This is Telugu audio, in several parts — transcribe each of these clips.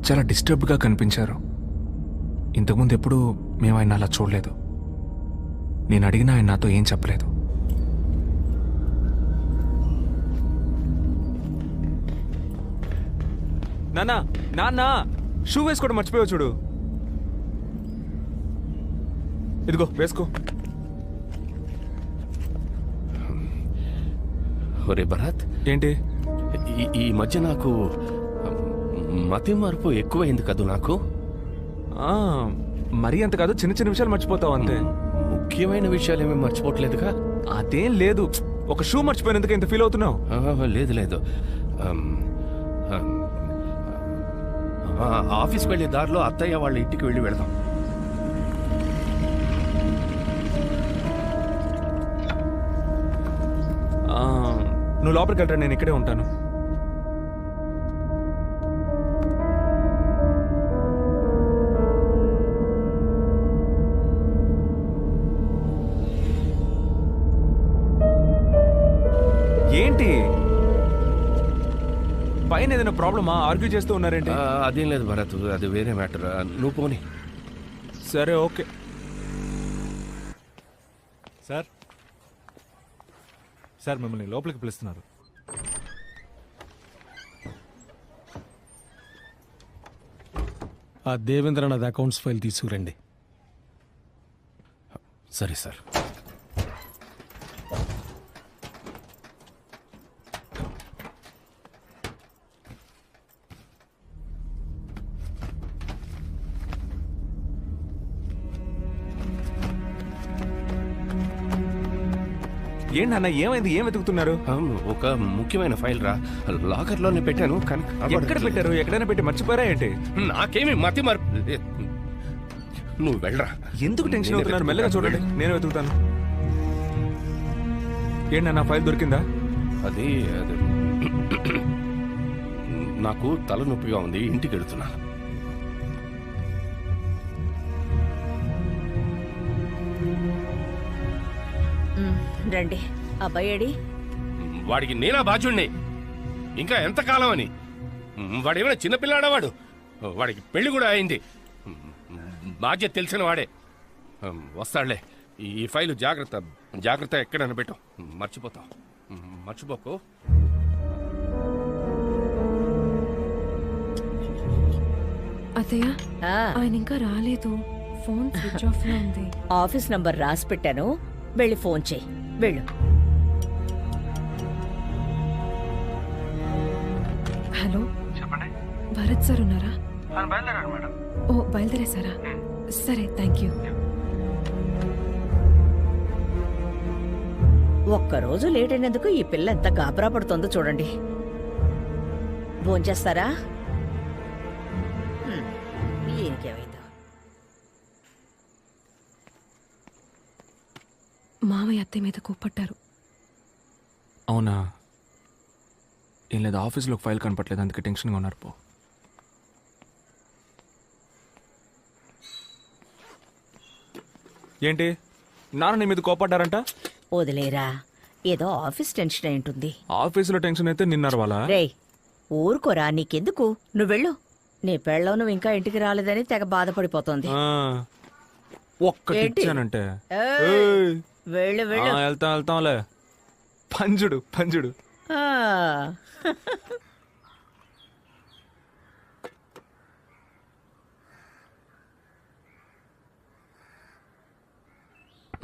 చాలా డిస్టర్బ్డ్గా కనిపించారు. ఇంతకుముందు ఎప్పుడూ మేము ఆయన అలా చూడలేదు. నేను అడిగినా ఆయన నాతో ఏం చెప్పలేదు. నాన్న నాన్న షూ వేసుకోవడం మర్చిపోయావు చూడు. ఇదిగో వేసుకో. ఒరే భరత్, ఏంటి ఈ మధ్య నాకు మతి మార్పు ఎక్కువైంది కదూ. నాకు మరీ అంత కాదు, చిన్న చిన్న విషయాలు మర్చిపోతావు అంతే. ముఖ్యమైన విషయాలు ఏమీ మర్చిపోవట్లేదుగా. అదేం లేదు, ఒక షూ మర్చిపోయినందుకు ఎంత ఫీల్ అవుతున్నావు? లేదు లేదు, ఆఫీస్కి వెళ్ళే దారిలో అత్తయ్య వాళ్ళ ఇంటికి వెళ్ళి వెళదాం. నువ్వు లోపలికి వెళ్ళరా, నేను ఇక్కడే ఉంటాను. ఏంటి పైన ఏదైనా ప్రాబ్లమా? ఆర్గ్యూ చేస్తూ ఉన్నారేంటి? అదేం లేదు భరత్, అది వేరే మ్యాటర్. నువ్వు పోనీ. సరే ఓకే. సార్ సార్ మిమ్మల్ని లోపలికి పిలుస్తున్నారు. ఆ దేవేంద్రనాథ్ అకౌంట్స్ ఫైల్ తీసుకురండి. సరే సార్. ఏంటన్నా ఏమైంది? ఏం వెతుకుతున్నారు? ఒక ముఖ్యమైన ఫైల్ రా, లాకర్లోనే పెట్టాను కానీ ఎక్కడ పెట్టారు? ఎక్కడైనా పెట్టి మర్చిపోయారా ఏంటి? నాకేమి మతి మరి. నువ్వు వెళ్ళరా. ఎందుకు టెన్షన్ అవుతున్నారు? మెల్లగా చూడండి, నేను వెతుకుతాను. ఏంటన్నా ఫైల్ దొరికిందా? అది నాకు తలనొప్పిగా ఉంది, ఇంటికి వెళుతున్నా. రండి. అబ్బాయేడి? వాడికి నేనా బాధ్యుణ్ణి? ఇంకా ఎంతకాలం అని? వాడేమైనా చిన్నపిల్లాడా? వాడికి పెళ్లి కూడా అయింది. బాధ్యత తెలిసిన వాడే. వస్తాడులే. ఈ ఫైలు జాగ్రత్త జాగ్రత్త, ఎక్కడైనా పెట్టు, మర్చిపోతావు. మర్చిపోకు. అత్తయ్య, ఆయన ఇంకా రాలేదు. ఫోన్ స్విచ్ ఆఫ్ లో ఉంది. ఆఫీస్ నంబర్ రాసి పెట్టాను, వెళ్ళి ఫోన్ చేయి. వెళ్ళు. హలో, చెప్పండి. భరత్ సార్ ఉన్నారా? బయలుదేరారు మేడం. ఓ, బయలుదేరేసారా? సరే, థ్యాంక్ యూ. ఒక్కరోజు లేట్ అయినందుకు ఈ పిల్ల ఎంత గాబరా పడుతుందో చూడండి. భోంచేస్తారా? ఈయనకేమైందో. మామయ్య అత్తయ్య మీద కోప్పట్టారు. అవునా? ఏం లేదు, ఆఫీస్లో ఫైల్ కనపట్లేదు, అందుకే టెన్షన్గా ఉన్నారు. పో. ఏంటి నాన్న నీ మీద కోపడ్డారంట? వదిలేరా, ఏదో ఆఫీస్ టెన్షన్ అయి ఉంటుంది. ఆఫీసులో టెన్షన్ అయితే నిన్నారు వాళ్ళ. రేయ్, ఊరుకోరా, నీకెందుకు? నువ్వు వెళ్ళు. నీ పెళ్ళం నువ్వు ఇంకా ఇంటికి రాలేదని తెగ బాధపడిపోతుంది. ఒక్కటి ఏంటి? ఇచ్చానంటే ఏయ్, వెళ్ళు వెళ్ళు. వెళ్తాంలే. పంజుడు పంజుడు. ఆ.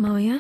మావయ్య,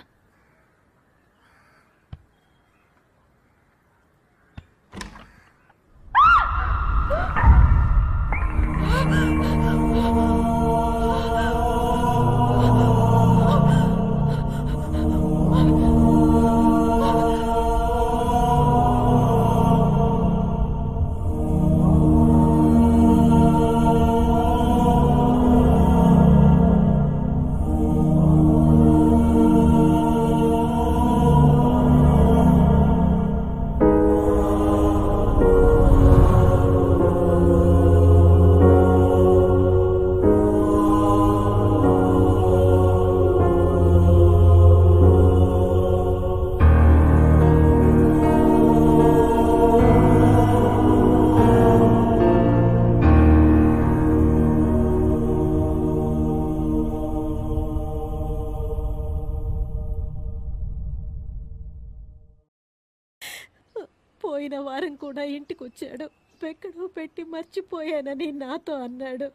కూడా ఇంటికి వచ్చాడు. ఎక్కడో పెట్టి మర్చిపోయానని నాతో అన్నాడు.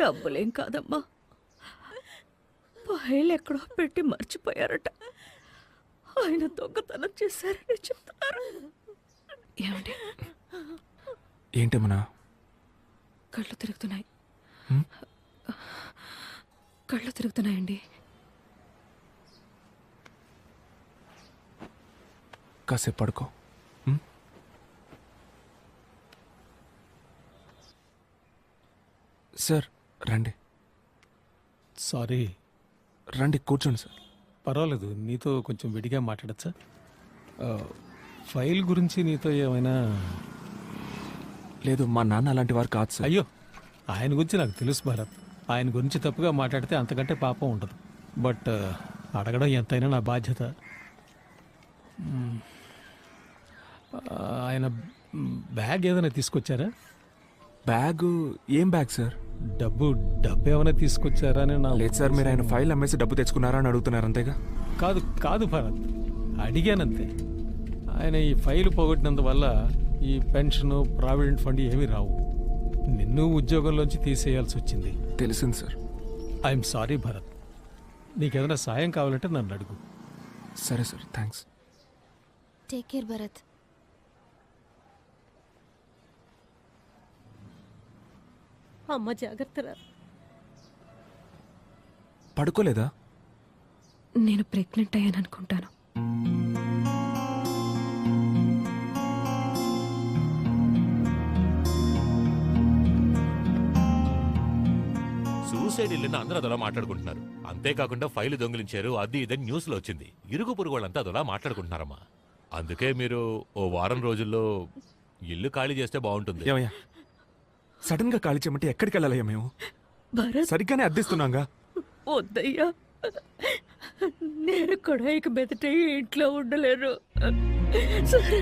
డబ్బులేం కాదమ్మా, ఫైల్ ఎక్కడో పెట్టి మర్చిపోయారట. ఆయన దొంగతనం చేశారని చెప్తున్నారు. ఏమండి, ఏంటమ్మనా? కళ్ళు తిరుగుతున్నాయి. హ్మ్? కళ్ళు తిరుగుతున్నాయండి. కాసేపు పడుకో. హ్మ్? సార్ రండి, సారీ. రండి కూర్చోండి సార్. పర్వాలేదు, నీతో కొంచెం విడిగా మాట్లాడచ్చా? ఫైల్ గురించి నీతో ఏమైనా? లేదు, మా నాన్న అలాంటి వారు కాదు సార్. అయ్యో, ఆయన గురించి నాకు తెలుసు భరత్. ఆయన గురించి తప్పుగా మాట్లాడితే అంతకంటే పాపం ఉండదు. బట్ అడగడం ఎంతైనా నా బాధ్యత. మ్మ్. ఆయన బ్యాగ్ ఏదైనా తీసుకొచ్చారా? బ్యాగు? ఏం బ్యాగ్ సార్? డబ్బు ఏమైనా తీసుకొచ్చారా అని నా లేదు సార్, మీరు ఆయన ఫైల్ అమ్మేసి డబ్బు తెచ్చుకున్నారా అని అడుగుతున్నారు అంతేగా? కాదు కాదు భరత్, అడిగానంతే. ఆయన ఈ ఫైల్ పోగొట్టినందువల్ల ఈ పెన్షన్, ప్రావిడెంట్ ఫండ్ ఏమీ రావు. నిన్ను ఉద్యోగంలోంచి తీసేయాల్సి వచ్చింది. తెలిసింది సార్. I'm sorry Bharat. నీకేదైనా సాయం కావాలంటే నన్ను అడుగు. సరే sir, thanks. Take care Bharat. అమ్మ జాగ్రత్తరా. పడుకోలేదా? నేను ప్రెగ్నెంట్ అయ్యాను అనుకుంటాను. సూసైడ్ ఇల్లుని అందరూ అదోలా మాట్లాడుకుంటున్నారు. అంతేకాకుండా ఫైలు దొంగిలించారు, అది ఇదని న్యూస్ లో వచ్చింది. ఇరుగు పొరుగు వాళ్ళంతా అదోలా మాట్లాడుకుంటున్నారమ్మా. అందుకే మీరు ఓ వారం రోజుల్లో ఇల్లు ఖాళీ చేస్తే బాగుంటుంది. ఏమయ్యా, సడన్ గా ఖాళీ చేయమంటే ఎక్కడికి వెళ్ళాలయ్యా? మేము భరత్, సరిగ్గానే అద్దెస్తున్నాగా. వద్దయ్యా, నేను కూడా ఇక మెదట ఈ ఇంట్లో ఉండలేను. సరే,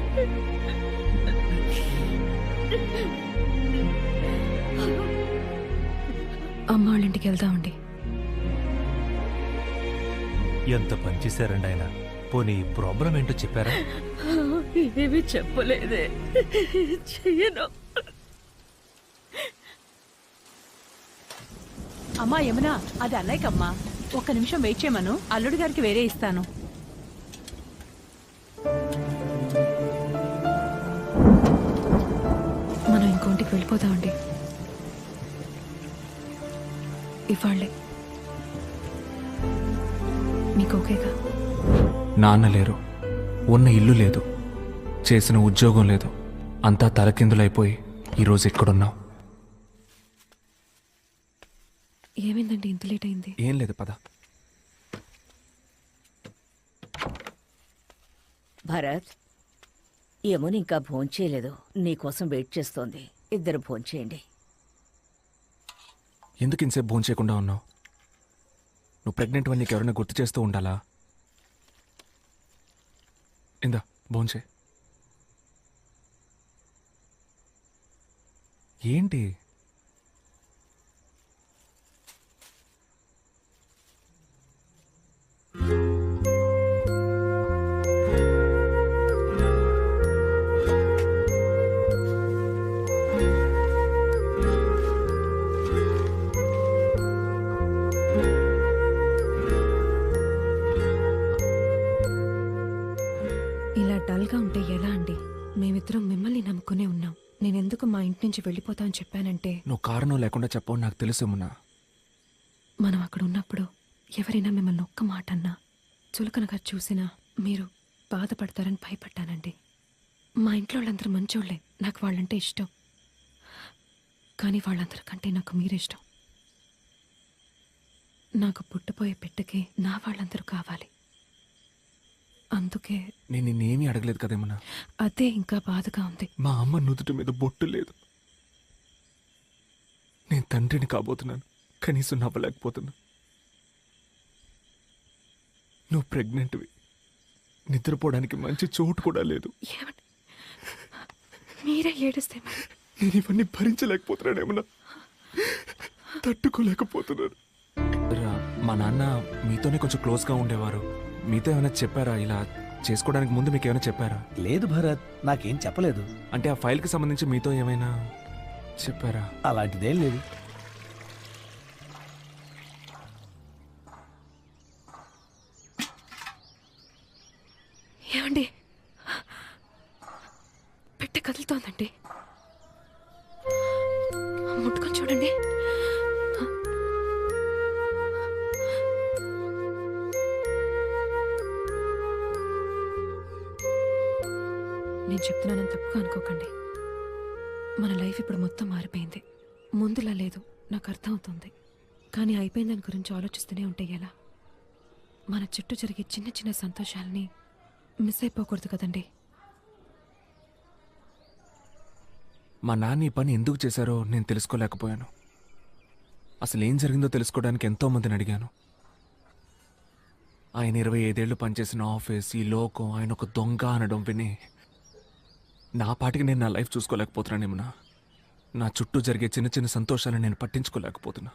అమ్మ వాళ్ళ ఇంటికి వెళ్దామండి. ఎంత పనిచేశారండి ఆయన. పోనీ ప్రాబ్లం ఏంటో చెప్పారా? ఏమీ చెప్పలేదే. చెయ్యను. అమ్మా యమునా, అది అన్నయ్యకమ్మా. ఒక్క నిమిషం వెయిట్ చేయమను, అల్లుడి గారికి వేరే ఇస్తాను. మనం ఇంకోంటికి వెళ్ళిపోదామండి. ఇవాళ్ళే. మీకు ఓకేగా? నాన్న లేరు, ఉన్న ఇల్లు లేదు, చేసిన ఉద్యోగం లేదు, అంతా తలకిందులైపోయి ఈరోజు ఎక్కడున్నావు? ఏమైందండి ఇంత లేట్ అయింది? ఏం లేదు, పద. భరత్, యమున ఇంకా భోంచేయలేదు, నీకోసం వెయిట్ చేస్తోంది. ఇద్దరు భోంచేయండి. ఎందుకు ఇంతసేపు భోజనం చేయకుండా ఉన్నావు? నువ్వు ప్రెగ్నెంట్ వల్ల నీకు ఎవరైనా గుర్తు చేస్తూ ఉండాలా? ఇందా భోంచే. ఏంటి? ఇలా డల్గా ఉంటే ఎలా అండి? మేమిద్దరం మిమ్మల్ని నమ్ముకునే ఉన్నాం. నేనెందుకు మా ఇంటి నుంచి వెళ్ళిపోతా అని చెప్పానంటే, నువ్వు కారణం లేకుండా చెప్పవు నాకు తెలుసేమన్నా. మనం అక్కడ ఉన్నప్పుడు ఎవరైనా మిమ్మల్ని ఒక్క మాట అన్నా, చులకనగా చూసినా మీరు బాధపడతారని భయపడ్డానండి. మా ఇంట్లో వాళ్ళందరూ మంచోళ్లే, నాకు వాళ్ళంటే ఇష్టం. కానీ వాళ్ళందరికంటే నాకు మీరిష్టం. నాకు పుట్టపోయే బిడ్డకి నా వాళ్ళందరూ కావాలి. అందుకే నేను నిన్నేమీ అడగలేదు కదేమన్నా. అదే ఇంకా బాధగా ఉంది. మా అమ్మ నుదుటి మీద బొట్టు లేదు. నేను తండ్రిని కాబోతున్నాను, కనీసం నవ్వలేకపోతున్నా. నువ్వు ప్రెగ్నెంట్వి, నిద్రపోవడానికి మంచి చోటు కూడా లేదు. ఏమండి, మీరే ఏడిస్తే మరి? నేను ఇవన్నీ భరించలేకపోతున్నానేమన్నా, తట్టుకోలేకపోతున్నాను. మా నాన్న మీతోనే కొంచెం క్లోజ్గా ఉండేవారు. మీతో ఏమైనా చెప్పారా ఇలా చేసుకోవడానికి ముందు మీకు ఏమైనా చెప్పారా? లేదు భరత్, నాకేం చెప్పలేదు. అంటే ఆ ఫైల్కి సంబంధించి మీతో ఏమైనా చెప్పారా? అలాంటిదేం లేదు. ఏమండి, పెట్టె కదులుతోందండి, ముట్టుకొని చూడండి. నేను చెప్తున్నానని తప్పుగా అనుకోకండి. మన లైఫ్ ఇప్పుడు మొత్తం మారిపోయింది. ముందులా లేదు, నాకు అర్థం అవుతుంది. కానీ అయిపోయిన దాని గురించి ఆలోచిస్తూనే ఉంటే ఎలా? మన చుట్టూ జరిగే చిన్న చిన్న సంతోషాలని మిస్ అయిపోకూడదు కదండి. మా నాన్న ఈ పని ఎందుకు చేశారో నేను తెలుసుకోలేకపోయాను. అసలు ఏం జరిగిందో తెలుసుకోవడానికి ఎంతో మందిని అడిగాను. ఆయన 25 ఏళ్ళు పనిచేసిన ఆఫీస్, ఈ లోకం ఆయన ఒక దొంగ అనడం విని నా పాటికి నేను నా లైఫ్ చూసుకోలేకపోతున్నానేమన్నా. నా చుట్టూ జరిగే చిన్న చిన్న సంతోషాలను నేను పట్టించుకోలేకపోతున్నా.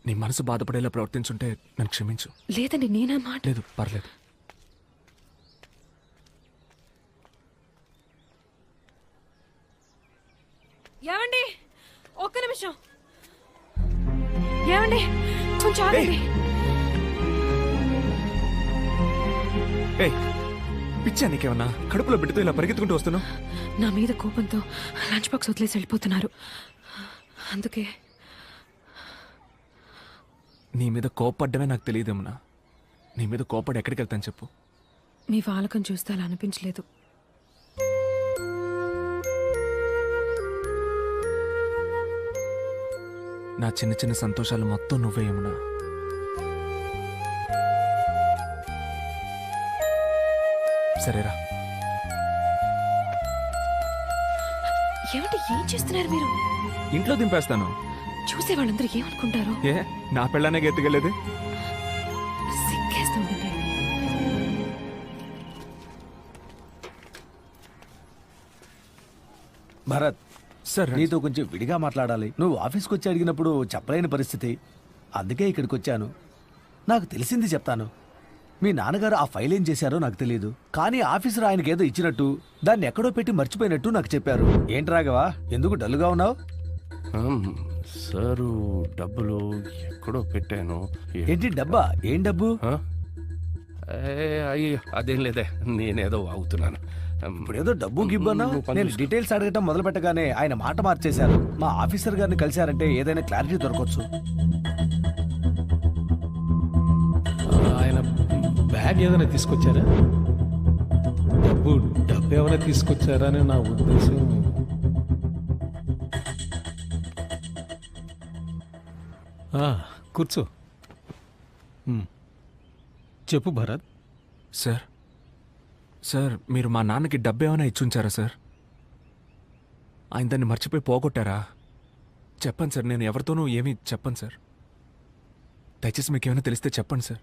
నీ మనసు బాధపడేలా ప్రవర్తించుంటే నన్ను క్షమించు. లేదండి, నేనా మాట. లేదు, పర్లేదు. ఏమండి, ఒక్క నిమిషం. ఏమండి, కొంచెం ఆగండి. ఏయ్, పిచ్చా నీకేమన్నా? కడుపులో బిడ్డతో ఇలా పరిగెత్తుకుంటూ వస్తున్నావు? నా మీద కోపంతో లంచ్ బాక్స్ వదిలేసి వెళ్ళిపోతున్నారు. అందుకే. నీ మీద కోపడ్డమే నాకు తెలియదేమన్నా. నీ మీద కోపడి ఎక్కడికి వెళ్తాను చెప్పు? మీ వాలకం చూస్తే అలా అనిపించలేదు. నా చిన్న చిన్న సంతోషాలు మొత్తం నువ్వే యమునా. సరేరా. ఏమంటే ఏం చేస్తున్నారు మీరు? ఇంట్లో దింపేస్తాను. చూసే వాళ్ళందరూ ఏమనుకుంటారు? ఏ, నా పెళ్ళానే గెత్తుకెళ్ళేది? సిగ్గేస్తుంది. భరత్, సార్ నీతో కొంచెం విడిగా మాట్లాడాలి. నువ్వు ఆఫీస్కి వచ్చి అడిగినప్పుడు చెప్పలేని పరిస్థితి, అందుకే ఇక్కడికి వచ్చాను. నాకు తెలిసింది చెప్తాను. మీ నాన్నగారు ఆ ఫైల్ ఏం చేశారో నాకు తెలియదు, కానీ ఆఫీసర్ ఆయనకి ఏదో ఇచ్చినట్టు దాన్ని ఎక్కడో పెట్టి మర్చిపోయినట్టు నాకు చెప్పారు. ఏంటి రాఘవా, ఎందుకు డల్లుగా ఉన్నావు? సారు, డబ్బులు ఎక్కడో పెట్టాను. ఏంటి డబ్బా? ఏం డబ్బు? అయ్యో, అదేం లేదే, నేనేదో అవుతున్నాను. ఇప్పుడు ఏదో డబ్బు గిబ్బన్నా. నేను డీటెయిల్స్ అడగటం మొదలు పెట్టగానే ఆయన మాట మార్చేశారు. మా ఆఫీసర్ గారిని కలిశారంటే ఏదైనా క్లారిటీ దొరకవచ్చు. ఆయన బ్యాగ్ ఏదైనా తీసుకొచ్చారా? డబ్బు ఏమైనా తీసుకొచ్చారా అని నా ఉద్దేశం. కూర్చో. చెప్పు భరత్. సార్, సార్ మీరు మా నాన్నకి డబ్బు ఏమైనా ఇచ్చుంచారా సార్? ఆయన దాన్ని మర్చిపోయి పోగొట్టారా? చెప్పండి సార్, నేను ఎవరితోనూ ఏమీ చెప్పను సార్. దయచేసి మీకు ఏమైనా తెలిస్తే చెప్పండి సార్.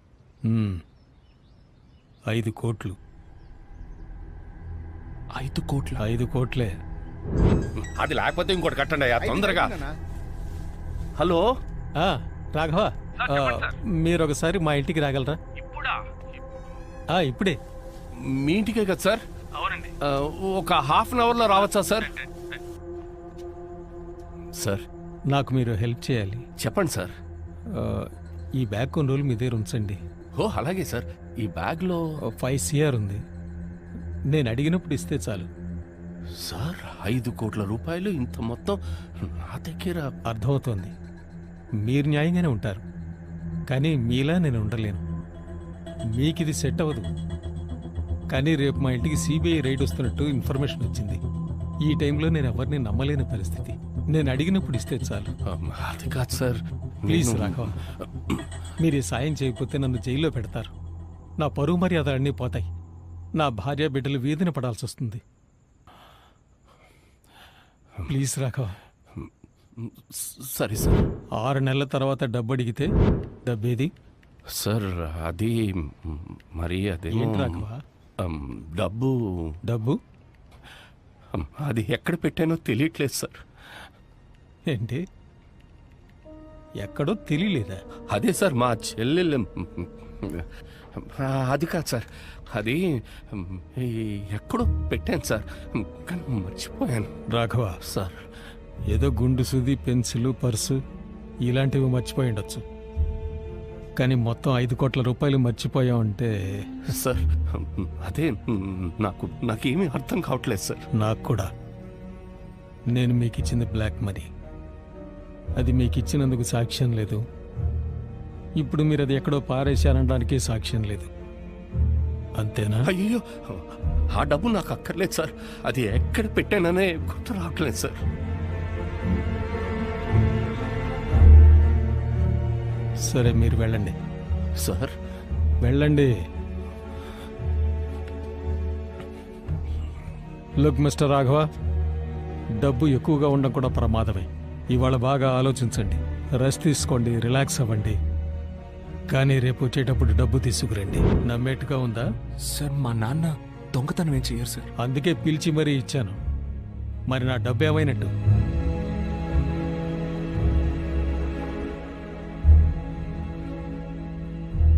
5 కోట్లు. 5 కోట్ల? 5 కోట్లే. అది లేకపోతే ఇంకోటి కట్టండి అయ్యా, తొందరగా. హలో రాఘవ, మీరు ఒకసారి మా ఇంటికి రాగలరా? ఇప్పుడే. మీ ఇంటికే కదా సార్? అవునండి. ఒక ½ అన్ అవర్లో రావచ్చా సార్? సార్, నాకు మీరు హెల్ప్ చేయాలి. చెప్పండి సార్. ఈ బ్యాగ్ కొన్ని రోజులు మీ దగ్గర ఉంచండి. ఓ అలాగే సార్. ఈ బ్యాగ్లో 5 CR ఉంది. నేను అడిగినప్పుడు ఇస్తే చాలు. సార్, 5 కోట్ల రూపాయలు ఇంత మొత్తం నా దగ్గర? అర్థమవుతోంది, మీరు న్యాయంగానే ఉంటారు, కానీ మీలా నేను ఉండలేను. మీకు ఇది సెట్ అవ్వదు. కానీ రేపు మా ఇంటికి CBI రైడ్ వస్తున్నట్టు ఇన్ఫర్మేషన్ వచ్చింది. ఈ టైంలో నేను ఎవరిని నమ్మలేని పరిస్థితి. నేను అడిగినప్పుడు ఇస్తే చాలు. అది కాదు సార్. ప్లీజ్ రాఘవ, మీరు ఈ సాయం చేయకపోతే నన్ను జైల్లో పెడతారు. నా పరువు మర్యాద అన్నీ పోతాయి. నా భార్య బిడ్డలు వీధిన పడాల్సి వస్తుంది. ప్లీజ్ రాఘవ. సరే సార్. 6 నెలల తర్వాత డబ్బు అడిగితే డబ్బేది? సార్, అది మరి అదే. ఏంటి రాఘవ? డబ్బు అది ఎక్కడ పెట్టానో తెలియట్లేదు సార్. ఏంటి, ఎక్కడో తెలియలేదా? అదే సార్, మా చెల్లెలు అది కాదు సార్, అది ఎక్కడో పెట్టాను సార్, కానీ మర్చిపోయాను. రాఘవ, సార్ ఏదో గుండు సూది, పెన్సిల్, పర్సు ఇలాంటివి మర్చిపోయి ఉండొచ్చు. కానీ మొత్తం 5 కోట్ల రూపాయలు మర్చిపోయావంటే సార్ అదే నాకేమీ అర్థం కావట్లేదు సార్. నాకు కూడా. నేను మీకు ఇచ్చింది బ్లాక్ మనీ. అది మీకు ఇచ్చినందుకు సాక్ష్యం లేదు. ఇప్పుడు మీరు అది ఎక్కడో పారేశారనడానికి సాక్ష్యం లేదు. అంతేనా? అయ్యో, ఆ డబ్బు నాకు అక్కర్లేదు సార్. అది ఎక్కడ పెట్టాననే గుర్తు రావట్లేదు సార్. సరే, మీరు వెళ్ళండి. సార్ వెళ్ళండి. లుక్ మిస్టర్ రాఘవ, డబ్బు ఎక్కువగా ఉండడం కూడా ప్రమాదమే. ఇవాళ బాగా ఆలోచించండి, రెస్ట్ తీసుకోండి, రిలాక్స్ అవ్వండి. కానీ రేపు వచ్చేటప్పుడు డబ్బు తీసుకురండి. నమ్మేట్టుగా ఉందా? సార్ మా నాన్న దొంగతనం ఏం చెయ్యరు సార్. అందుకే పిలిచి మరీ ఇచ్చాను. మరి నా డబ్బు ఏమైనట్టు?